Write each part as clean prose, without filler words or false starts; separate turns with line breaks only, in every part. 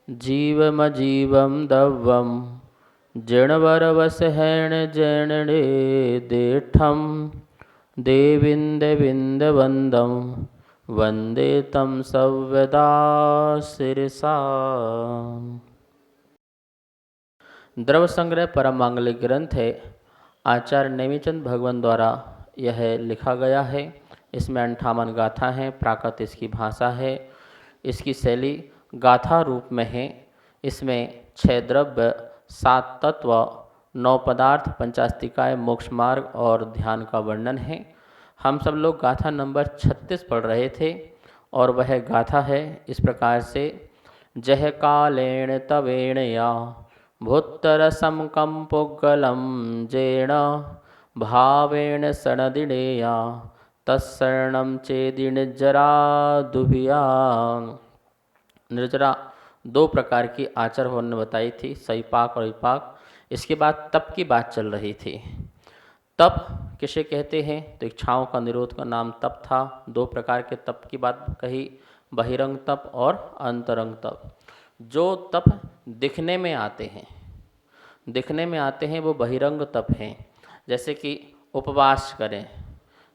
जीवमजीवं दव्वं जिणवरवसहेण जैणडे देठं देविन्दविन्दवन्दं वन्दे तं सव्यदा शिरसा। द्रव्य संग्रह परम मांगलिक ग्रंथ है। आचार्य नेमिचंद भगवान द्वारा यह लिखा गया है। इसमें 58 गाथा हैं। प्राकृत इसकी भाषा है। इसकी शैली गाथा रूप में है। इसमें 6 द्रव्य, 7 तत्व, 9 पदार्थ, 50 मोक्ष मार्ग और ध्यान का वर्णन है। हम सब लोग गाथा नंबर 36 पढ़ रहे थे और वह गाथा है इस प्रकार से। जह कालेण तवेण या भूत्तरसं कंपुगलं जेण भावेण सनदिनेया तत्शरणं चेदि निर्जरा दुभिया। निर्जरा 2 प्रकार की आचर होने बताई थी, सविपाक और विपाक। इसके बाद तप की बात चल रही थी। तप किसे कहते हैं? तो इच्छाओं का निरोध का नाम तप था। 2 प्रकार के तप की बात कही, बहिरंग तप और अंतरंग तप। जो तप दिखने में आते हैं वो बहिरंग तप हैं। जैसे कि उपवास करें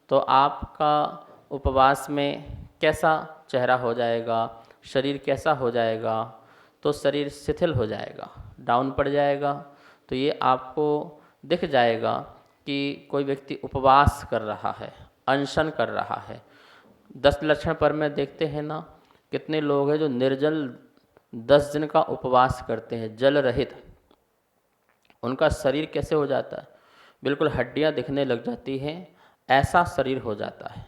तो आपका उपवास में कैसा चेहरा हो जाएगा, शरीर कैसा हो जाएगा? तो शरीर शिथिल हो जाएगा, डाउन पड़ जाएगा। तो ये आपको दिख जाएगा कि कोई व्यक्ति उपवास कर रहा है, अनशन कर रहा है। 10 लक्षण पर में देखते हैं ना, कितने लोग हैं जो निर्जल 10 दिन का उपवास करते हैं, जल रहित। उनका शरीर कैसे हो जाता है? बिल्कुल हड्डियां दिखने लग जाती हैं, ऐसा शरीर हो जाता है।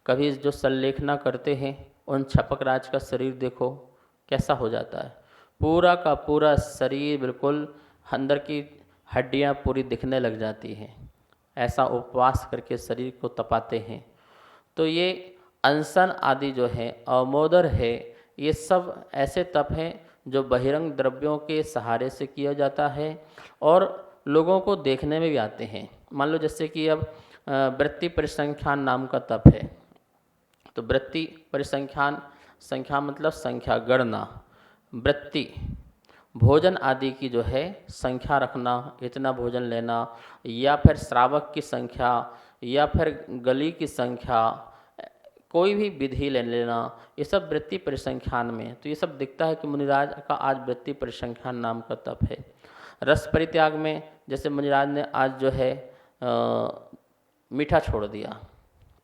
कभी जो संलेखना करते हैं उन छपक राज का शरीर देखो कैसा हो जाता है। पूरा का पूरा शरीर बिल्कुल अंदर की हड्डियां पूरी दिखने लग जाती हैं। ऐसा उपवास करके शरीर को तपाते हैं। तो ये अनशन आदि जो है, अवमोदर है, ये सब ऐसे तप हैं जो बहिरंग द्रव्यों के सहारे से किया जाता है और लोगों को देखने में भी आते हैं। मान लो जैसे कि अब वृत्ति परिसंख्यान नाम का तप है। तो वृत्ति परिसंख्यान, संख्या मतलब संख्या, गणना। वृत्ति भोजन आदि की जो है संख्या रखना, इतना भोजन लेना, या फिर श्रावक की संख्या, या फिर गली की संख्या, कोई भी विधि ले लेना, ये सब वृत्ति परिसंख्यान में। तो ये सब दिखता है कि मुनिराज का आज वृत्ति परिसंख्यान नाम का तप है। रस परित्याग में जैसे मुनिराज ने आज जो है मीठा छोड़ दिया,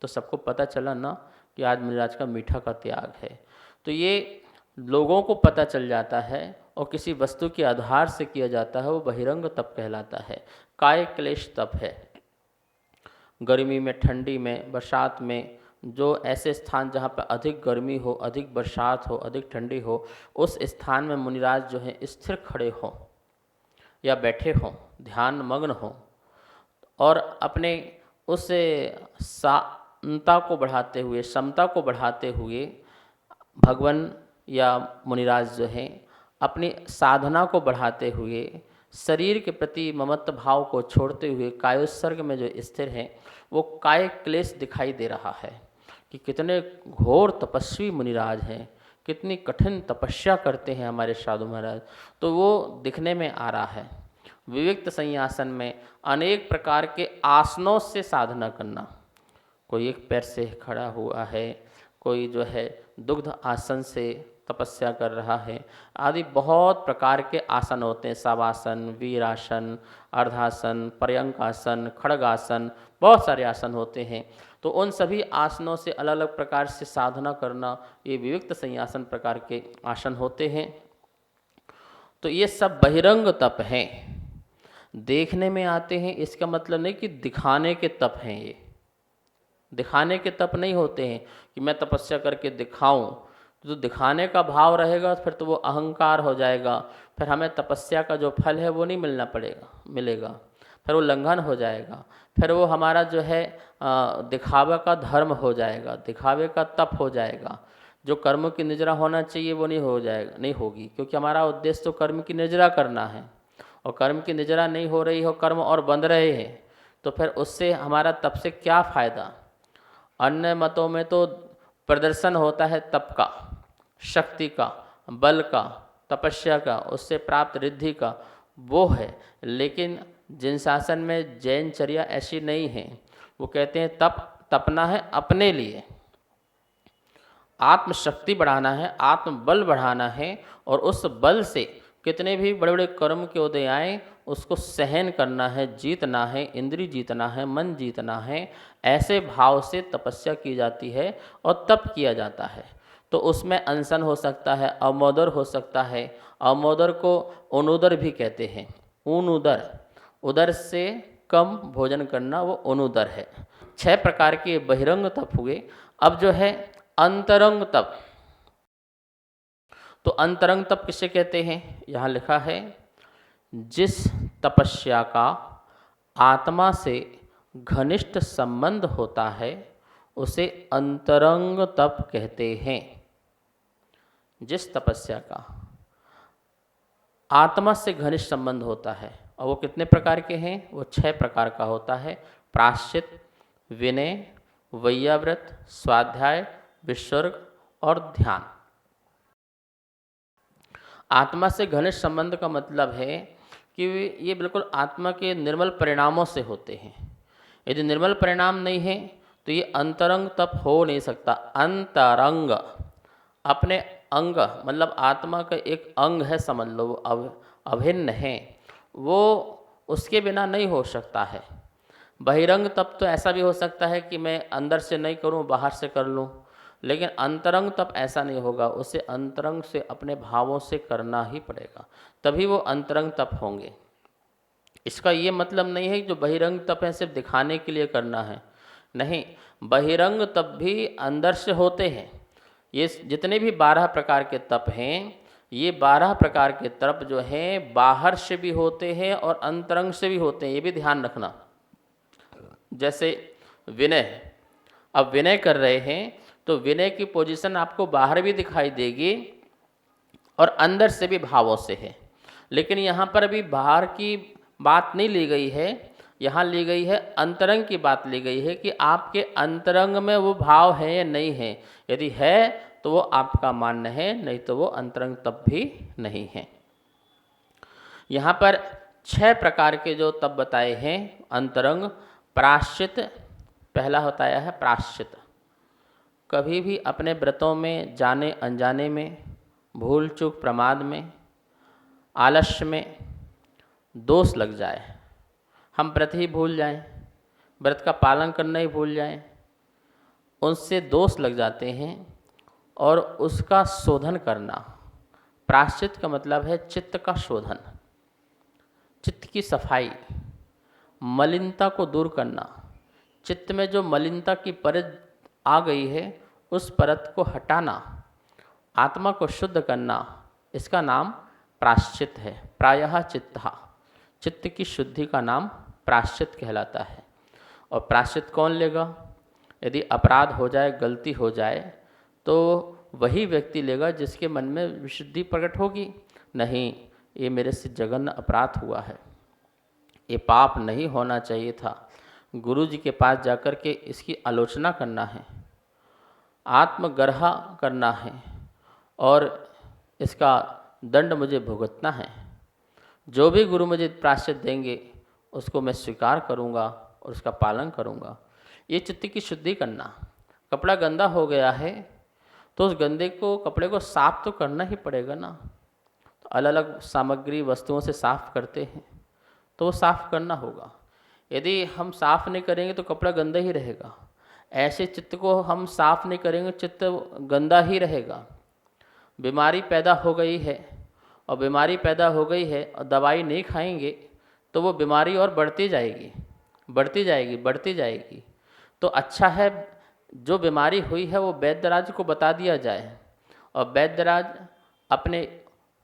तो सबको पता चला ना कि आज मुनिराज का मीठा का त्याग है। तो ये लोगों को पता चल जाता है और किसी वस्तु के आधार से किया जाता है, वो बहिरंग तप कहलाता है। काय क्लेश तप है। गर्मी में, ठंडी में, बरसात में, जो ऐसे स्थान जहाँ पर अधिक गर्मी हो, अधिक बरसात हो, अधिक ठंडी हो, उस स्थान में मुनिराज जो है स्थिर खड़े हों या बैठे हों, ध्यान मग्न हों और अपने उस शांता को बढ़ाते हुए, समता को बढ़ाते हुए भगवान या मुनिराज जो हैं अपनी साधना को बढ़ाते हुए, शरीर के प्रति ममत्व भाव को छोड़ते हुए कायोत्सर्ग में जो स्थिर हैं, वो काय क्लेश दिखाई दे रहा है कि कितने घोर तपस्वी मुनिराज हैं, कितनी कठिन तपस्या करते हैं हमारे साधु महाराज। तो वो दिखने में आ रहा है। विविक्त संयासन में अनेक प्रकार के आसनों से साधना करना। कोई एक पैर से खड़ा हुआ है, कोई जो है दुग्ध आसन से तपस्या कर रहा है, आदि बहुत प्रकार के आसन होते हैं। शवासन, वीरासन, अर्धासन, पर्यंकासन, खड़गासन, बहुत सारे आसन होते हैं। तो उन सभी आसनों से अलग अलग प्रकार से साधना करना, ये विविक्त संयासन प्रकार के आसन होते हैं। तो ये सब बहिरंग तप हैं, देखने में आते हैं। इसका मतलब नहीं कि दिखाने के तप हैं। ये दिखाने के तप नहीं होते हैं कि मैं तपस्या करके दिखाऊं। तो दिखाने का भाव रहेगा फिर तो वो अहंकार हो जाएगा, फिर हमें तपस्या का जो फल है वो नहीं मिलेगा, फिर वो लंघन हो जाएगा, फिर वो हमारा जो है दिखावे का धर्म हो जाएगा, दिखावे का तप हो जाएगा। जो कर्म की निर्जरा होना चाहिए वो नहीं होगी, क्योंकि हमारा उद्देश्य तो कर्म की निर्जरा करना है। और कर्म की निर्जरा नहीं हो रही हो, कर्म और बंध रहे हैं, तो फिर उससे हमारा तप से क्या फ़ायदा। अन्य मतों में तो प्रदर्शन होता है तप का, शक्ति का, बल का, तपस्या का, उससे प्राप्त रिद्धि का वो है। लेकिन जिन शासन में जैनचर्या ऐसी नहीं है, वो कहते हैं तपना है अपने लिए, आत्मशक्ति बढ़ाना है, आत्मबल बढ़ाना है, और उस बल से कितने भी बड़े बड़े कर्म के उदय आए उसको सहन करना है, जीतना है, इंद्रिय जीतना है, मन जीतना है। ऐसे भाव से तपस्या की जाती है और तप किया जाता है। तो उसमें अनशन हो सकता है, अमोदर हो सकता है। अमोदर को अनुदर भी कहते हैं। ऊनुदर, उदर से कम भोजन करना, वो अनुदर है। 6 प्रकार के बहिरंग तप हुए। अब जो है अंतरंग तप, तो अंतरंग तप किसे कहते हैं? यहाँ लिखा है, जिस तपस्या का आत्मा से घनिष्ठ संबंध होता है उसे अंतरंग तप कहते हैं। जिस तपस्या का आत्मा से घनिष्ठ संबंध होता है, और वो कितने प्रकार के हैं? वो 6 प्रकार का होता है। प्रायश्चित, विनय, वैयाव्रत, स्वाध्याय, विसर्ग और ध्यान। आत्मा से घनिष्ठ संबंध का मतलब है कि ये बिल्कुल आत्मा के निर्मल परिणामों से होते हैं। यदि निर्मल परिणाम नहीं है तो ये अंतरंग तप हो नहीं सकता। अंतरंग अपने अंग, मतलब आत्मा का एक अंग है, समझ लो, वो अभिन्न है, वो उसके बिना नहीं हो सकता है। बहिरंग तप तो ऐसा भी हो सकता है कि मैं अंदर से नहीं करूं, बाहर से कर लूं, लेकिन अंतरंग तप ऐसा नहीं होगा। उसे अंतरंग से अपने भावों से करना ही पड़ेगा, तभी वो अंतरंग तप होंगे। इसका ये मतलब नहीं है कि जो बहिरंग तप है सिर्फ दिखाने के लिए करना है, नहीं। बहिरंग तप भी अंदर से होते हैं। ये जितने भी 12 प्रकार के तप हैं, ये 12 प्रकार के तप जो हैं बाहर से भी होते हैं और अंतरंग से भी होते हैं, ये भी ध्यान रखना। जैसे विनय, अब विनय कर रहे हैं तो विनय की पोजीशन आपको बाहर भी दिखाई देगी और अंदर से भी भावों से है। लेकिन यहाँ पर अभी बाहर की बात नहीं ली गई है, यहाँ ली गई है अंतरंग की बात ली गई है कि आपके अंतरंग में वो भाव है या नहीं है। यदि है तो वो आपका मान्य है, नहीं तो वो अंतरंग तप भी नहीं है। यहाँ पर 6 प्रकार के जो तप बताए हैं अंतरंग। प्रायश्चित पहला बताया है। प्रायश्चित कभी भी अपने व्रतों में जाने अनजाने में, भूल चूक प्रमाद में, आलस्य में दोष लग जाए, हम व्रत ही भूल जाएं, व्रत का पालन करना ही भूल जाएं, उनसे दोष लग जाते हैं और उसका शोधन करना। प्रायश्चित का मतलब है चित्त का शोधन, चित्त की सफाई, मलिनता को दूर करना। चित्त में जो मलिनता की परत आ गई है उस परत को हटाना, आत्मा को शुद्ध करना, इसका नाम प्रायश्चित है। प्रायः चित्तः, चित्त की शुद्धि का नाम प्रायश्चित कहलाता है। और प्रायश्चित कौन लेगा? यदि अपराध हो जाए, गलती हो जाए, तो वही व्यक्ति लेगा जिसके मन में विशुद्धि प्रकट होगी। नहीं, ये मेरे से जघन्य अपराध हुआ है, ये पाप नहीं होना चाहिए था, गुरु जी के पास जाकर के इसकी आलोचना करना है, आत्मगर्हा करना है और इसका दंड मुझे भुगतना है। जो भी गुरु मुझे प्रायश्चित देंगे उसको मैं स्वीकार करूँगा और उसका पालन करूँगा। ये चित्त की शुद्धि करना। कपड़ा गंदा हो गया है तो उस गंदे को, कपड़े को साफ तो करना ही पड़ेगा ना। तो अलग अलग सामग्री वस्तुओं से साफ करते हैं, तो वो साफ करना होगा। यदि हम साफ नहीं करेंगे तो कपड़ा गंदा ही रहेगा। ऐसे चित्त को हम साफ नहीं करेंगे, चित्त गंदा ही रहेगा। बीमारी पैदा हो गई है और बीमारी पैदा हो गई है और दवाई नहीं खाएंगे तो वो बीमारी और बढ़ती जाएगी, बढ़ती जाएगी, बढ़ती जाएगी। तो अच्छा है जो बीमारी हुई है वो वैद्यराज को बता दिया जाए और वैद्यराज अपने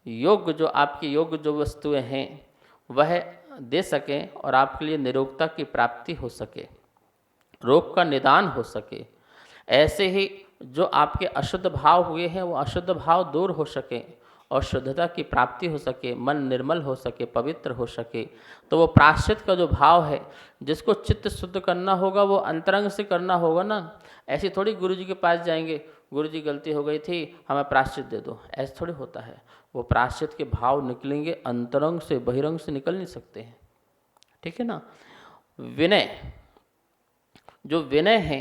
योग्य, जो आपके योग्य जो वस्तुएं हैं वह दे सकें और आपके लिए निरोगता की प्राप्ति हो सके, रोग का निदान हो सके। ऐसे ही जो आपके अशुद्ध भाव हुए हैं वो अशुद्ध भाव दूर हो सके और शुद्धता की प्राप्ति हो सके, मन निर्मल हो सके, पवित्र हो सके। तो वो प्रायश्चित का जो भाव है, जिसको चित्त शुद्ध करना होगा वो अंतरंग से करना होगा ना। ऐसे थोड़ी गुरु जी के पास जाएंगे, गुरुजी गलती हो गई थी, हमें प्रायश्चित दे दो, ऐसा थोड़ी होता है। वो प्रायश्चित के भाव निकलेंगे अंतरंग से, बहिरंग से निकल नहीं सकते हैं। ठीक है ना। विनय, जो विनय है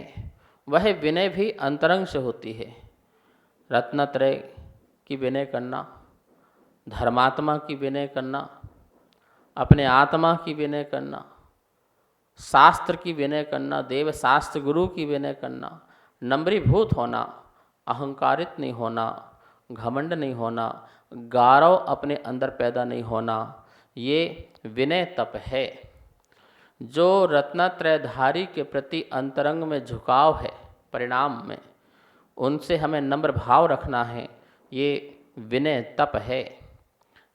वह विनय भी अंतरंग से होती है। रत्नत्रय की विनय करना, धर्मात्मा की विनय करना, अपने आत्मा की विनय करना, शास्त्र की विनय करना, देव शास्त्र गुरु की विनय करना, नम्रीभूत होना, अहंकारित नहीं होना, घमंड नहीं होना, गारव अपने अंदर पैदा नहीं होना, ये विनय तप है। जो रत्नत्रयधारी के प्रति अंतरंग में झुकाव है, परिणाम में उनसे हमें नम्र भाव रखना है, ये विनय तप है।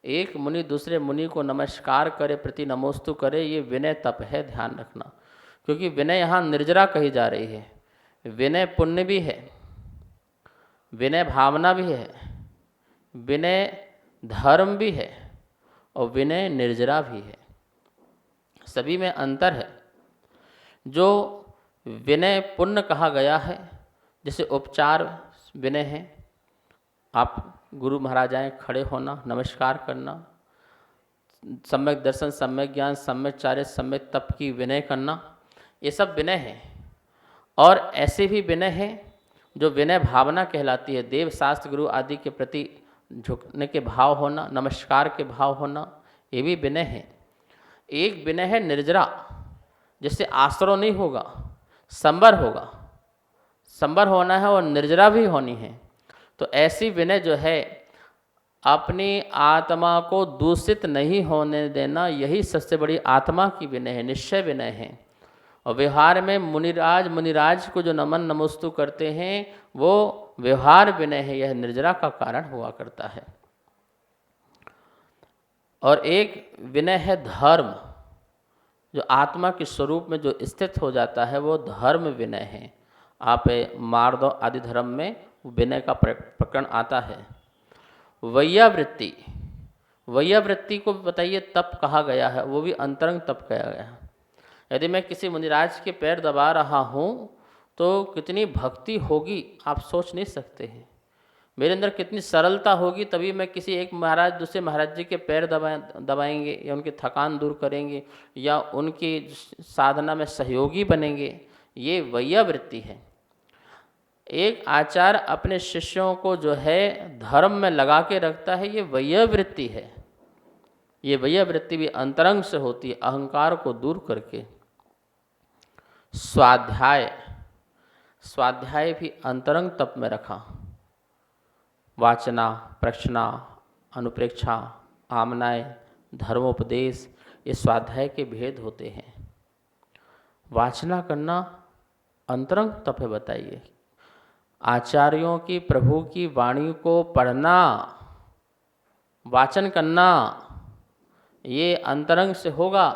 एक मुनि दूसरे मुनि को नमस्कार करे, प्रति नमोस्तु करे, ये विनय तप है, ध्यान रखना। क्योंकि विनय यहाँ निर्जरा कही जा रही है। विनय पुण्य भी है, विनय भावना भी है, विनय धर्म भी है और विनय निर्जरा भी है। सभी में अंतर है। जो विनय पुण्य कहा गया है, जैसे उपचार विनय है, आप गुरु महाराज आए, खड़े होना, नमस्कार करना, सम्यक दर्शन, सम्यक ज्ञान, सम्यक चार्य, सम्यक तप की विनय करना, ये सब विनय है। और ऐसे भी विनय है जो विनय भावना कहलाती है। देव शास्त्र गुरु आदि के प्रति झुकने के भाव होना, नमस्कार के भाव होना, ये भी विनय है। एक विनय है निर्जरा, जिससे आश्रय नहीं होगा, संबर होगा, संबर होना है और निर्जरा भी होनी है। तो ऐसी विनय जो है, अपनी आत्मा को दूषित नहीं होने देना, यही सबसे बड़ी आत्मा की विनय है, निश्चय विनय है। और व्यवहार में मुनिराज को जो नमन नमोस्तु करते हैं, वो व्यवहार विनय है, यह निर्जरा का कारण हुआ करता है। और एक विनय है धर्म, जो आत्मा के स्वरूप में जो स्थित हो जाता है, वो धर्म विनय है। आप मार्दव आदि धर्म में विनय का प्रकरण आता है। वैयावृत्ति, वैयावृत्ति को बताइए तप कहा गया है, वो भी अंतरंग तप कहा गया है। यदि मैं किसी मुनिराज के पैर दबा रहा हूँ तो कितनी भक्ति होगी आप सोच नहीं सकते हैं। मेरे अंदर कितनी सरलता होगी, तभी मैं किसी एक महाराज दूसरे महाराज जी के पैर दबाएंगे या उनकी थकान दूर करेंगे या उनकी साधना में सहयोगी बनेंगे। ये वैयावृत्ति है। एक आचार्य अपने शिष्यों को जो है धर्म में लगा के रखता है, ये वैयावृत्ति है। ये वैयावृत्ति भी अंतरंग से होती है, अहंकार को दूर करके। स्वाध्याय, स्वाध्याय भी अंतरंग तप में रखा। वाचना, प्रश्ना, अनुप्रेक्षा, आमनाय, धर्मोपदेश, ये स्वाध्याय के भेद होते हैं। वाचना करना अंतरंग तप है, बताइए। आचार्यों की, प्रभु की वाणी को पढ़ना, वाचन करना, ये अंतरंग से होगा,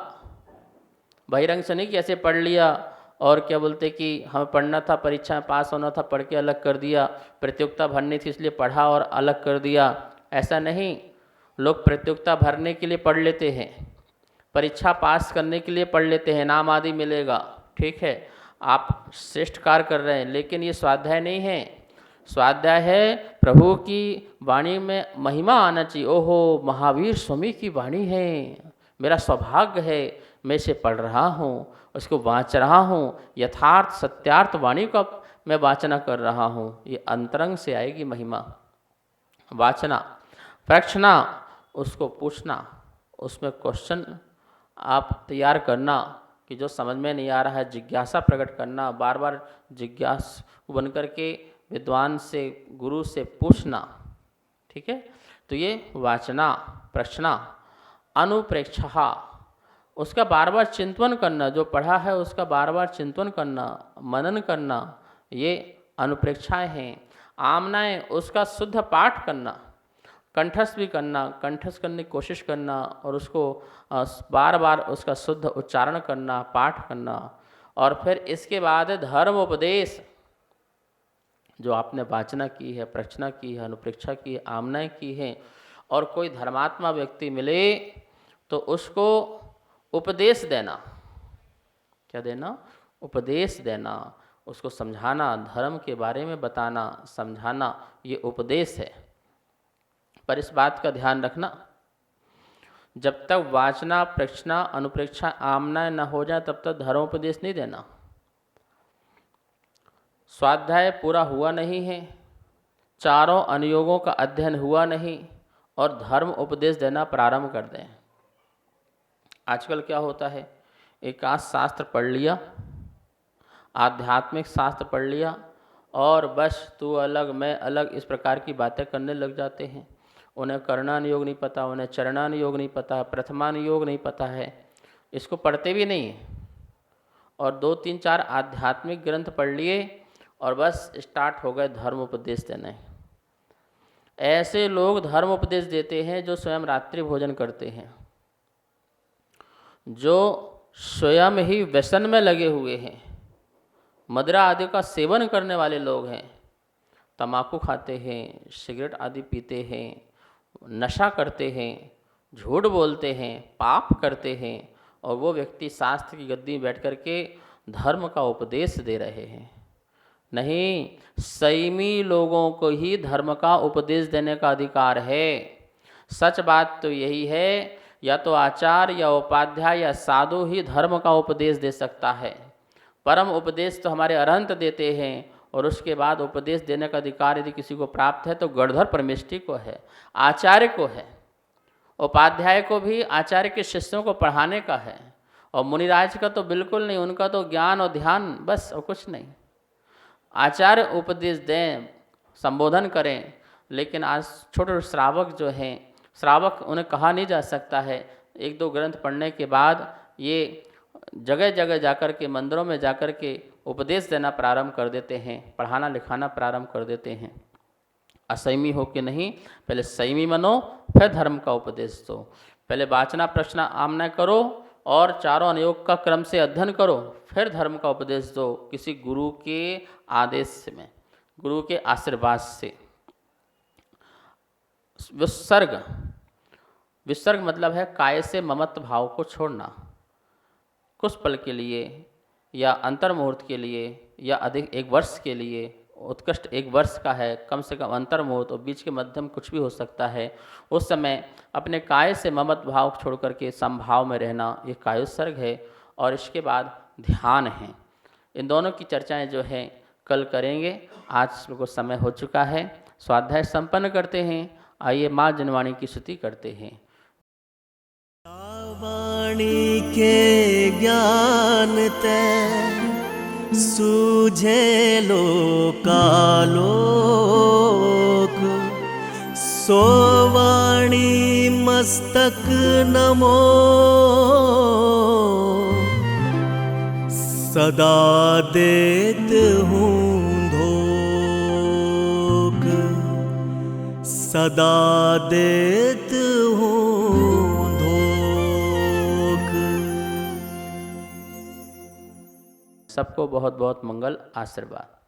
बहिरंग से नहीं कि ऐसे पढ़ लिया और क्या बोलते कि हमें पढ़ना था, परीक्षा में पास होना था, पढ़ के अलग कर दिया, प्रतियोगिता भरनी थी इसलिए पढ़ा और अलग कर दिया। ऐसा नहीं। लोग प्रतियोगिता भरने के लिए पढ़ लेते हैं, परीक्षा पास करने के लिए पढ़ लेते हैं, नाम आदि मिलेगा, ठीक है, आप श्रेष्ठ कार्य कर रहे हैं, लेकिन ये स्वाध्याय नहीं है। स्वाध्याय है प्रभु की वाणी में महिमा आना चाहिए। ओहो, महावीर स्वामी की वाणी है, मेरा सौभाग्य है, मैं इसे पढ़ रहा हूँ, उसको वाँच रहा हूँ, यथार्थ सत्यार्थ वाणी का मैं वाचना कर रहा हूँ। ये अंतरंग से आएगी महिमा। वाचना, प्रश्ना, उसको पूछना, उसमें क्वेश्चन आप तैयार करना कि जो समझ में नहीं आ रहा है, जिज्ञासा प्रकट करना, बार बार जिज्ञासु बन कर के विद्वान से, गुरु से पूछना, ठीक है। तो ये वाचना, प्रश्ना। अनुप्रेक्षा, उसका बार बार चिंतन करना, जो पढ़ा है उसका बार बार चिंतन करना, मनन करना, ये अनुप्रेक्षाएँ हैं। आमनाएँ, उसका शुद्ध पाठ करना, कंठस्थ भी करना, कंठस्थ करने की कोशिश करना और उसको बार बार उसका शुद्ध उच्चारण करना, पाठ करना। और फिर इसके बाद धर्म उपदेश, जो आपने वाचना की है, प्रश्ना की है, अनुप्रेक्षा की है, आमनाएँ की हैं, और कोई धर्मात्मा व्यक्ति मिले तो उसको उपदेश देना। क्या देना? उपदेश देना। उसको समझाना, धर्म के बारे में बताना, समझाना, ये उपदेश है। पर इस बात का ध्यान रखना, जब तक वाचना, प्रेक्षणा, अनुप्रेक्षा, आमना न हो जाए तब तक धर्मोपदेश नहीं देना। स्वाध्याय पूरा हुआ नहीं है, चारों अनुयोगों का अध्ययन हुआ नहीं और धर्म उपदेश देना प्रारंभ कर दें। आजकल क्या होता है, एक आध शास्त्र पढ़ लिया, आध्यात्मिक शास्त्र पढ़ लिया और बस तू अलग मैं अलग इस प्रकार की बातें करने लग जाते हैं। उन्हें कर्णानुयोग नहीं पता, उन्हें चरणानुयोग नहीं पता, प्रथमानुयोग नहीं पता है, इसको पढ़ते भी नहीं है। और 2-3-4 आध्यात्मिक ग्रंथ पढ़ लिए और बस स्टार्ट हो गए धर्म उपदेश देने। ऐसे लोग धर्म उपदेश देते हैं जो स्वयं रात्रि भोजन करते हैं, जो स्वयं ही व्यसन में लगे हुए हैं, मदिरा आदि का सेवन करने वाले लोग हैं, तंबाकू खाते हैं, सिगरेट आदि पीते हैं, नशा करते हैं, झूठ बोलते हैं, पाप करते हैं, और वो व्यक्ति शास्त्र की गद्दी में बैठ कर के धर्म का उपदेश दे रहे हैं। नहीं, संयमी लोगों को ही धर्म का उपदेश देने का अधिकार है। सच बात तो यही है, या तो आचार्य या उपाध्याय या साधु ही धर्म का उपदेश दे सकता है। परम उपदेश तो हमारे अरहंत देते हैं, और उसके बाद उपदेश देने का अधिकार यदि किसी को प्राप्त है तो गणधर परमेष्ठी को है, आचार्य को है। उपाध्याय को भी आचार्य के शिष्यों को पढ़ाने का है, और मुनिराज का तो बिल्कुल नहीं, उनका तो ज्ञान और ध्यान बस और कुछ नहीं। आचार्य उपदेश दें, संबोधन करें, लेकिन आज छोटे श्रावक जो हैं, श्रावक उन्हें कहा नहीं जा सकता है। 1-2 ग्रंथ पढ़ने के बाद ये जगह जगह जाकर के, मंदिरों में जाकर के उपदेश देना प्रारंभ कर देते हैं, पढ़ाना लिखाना प्रारंभ कर देते हैं। असंयमी हो के नहीं, पहले संयमी बनो, फिर धर्म का उपदेश दो। पहले वाचना, प्रश्न, आमना करो और चारों अनुयोग का क्रम से अध्ययन करो, फिर धर्म का उपदेश दो, किसी गुरु के आदेश में, गुरु के आशीर्वाद से। विसर्ग, विसर्ग मतलब है काय से ममत्व भाव को छोड़ना। कुछ पल के लिए या अंतर मुहूर्त के लिए या अधिक 1 वर्ष के लिए, उत्कृष्ट 1 वर्ष का है, कम से कम अंतर मुहूर्त और बीच के मध्यम कुछ भी हो सकता है, उस समय अपने काय से ममत्व भाव छोड़ करके समभाव में रहना, ये कायोत्सर्ग है। और इसके बाद ध्यान है। इन दोनों की चर्चाएं जो हैं कल करेंगे। आज को समय हो चुका है, स्वाध्याय संपन्न करते हैं। आइए माँ जनवाणी की स्तुति करते हैं।
वाणी के ज्ञान ते सूझे लोकालोक, सो वाणी मस्तक नमो, सदा देत हूँ धोख, सदा देत हूँ धोख।
सबको बहुत बहुत मंगल आशीर्वाद।